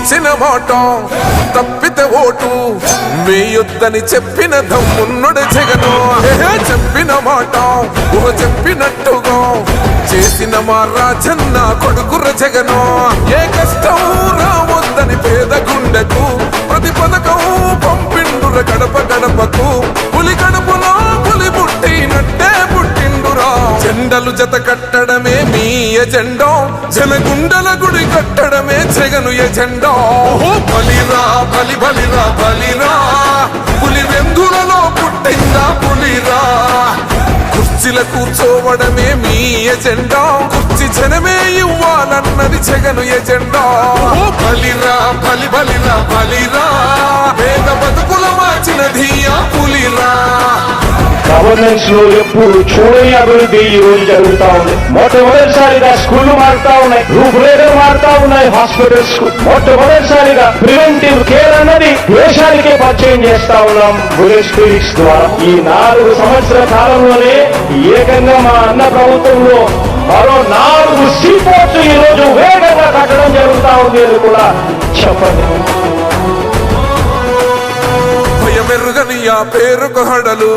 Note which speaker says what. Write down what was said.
Speaker 1: ఇచ్చిన మాట తప్పితే ఓటు వేయొద్దని చెప్పిన దమ్మున్నడు జగను. చెప్పిన మాట చెప్పినట్టుగా చేసిన మా రాజన్న కొడుకుర జగను. ఏ కష్టం రావద్దని పేద గుండెకు ప్రతి పథకం పంపిండుర గడప గడపకు. పులి గడపలో పులి పుట్టినట్టే పుట్టిండురా. జెండలు జత కట్టడమే మీ ఎజెండా, జనగుండల గుడి కట్టడమే జగను ఎజెండా. బలిరా బలి బలిరా బలిరా, పులి వెందులలో పుట్టిందా పులిరా. కుర్చీల కూర్చోవడమే మీ ఎజెండా, కుర్చీ జనమే ఇవ్వాలన్నది జగను ఎజెండా. బలిరా బలి బలిరా బలిరా, పేద బతుకుల మార్చినది ఆ పులిరా.
Speaker 2: గవర్నెన్స్ లో ఎప్పుడు చూడని అభివృద్ధి ఈ రోజు జరుగుతా ఉంది. మొట్టమొదటిసారిగా స్కూళ్లు మారుతా ఉన్నాయి, రూపురేఖలు మారుతా ఉన్నాయి. హాస్పిటల్స్ మొట్టమొదటిసారిగా ప్రివెంటివ్ కేర్ అన్నది దేశానికే పరిచయం చేస్తా ఉన్నాం బుల్లెట్ క్లినిక్స్ ద్వారా. ఈ 4 సంవత్సరాల కాలంలోనే ఏకంగా మా అన్న ప్రభుత్వంలో మరో 4 సీపోర్ట్స్ ఈ రోజు వేగంగా కట్టడం జరుగుతా ఉంది అని కూడా చెప్పండి.
Speaker 1: భయమెరుగని ఆ పేరుకు హడలు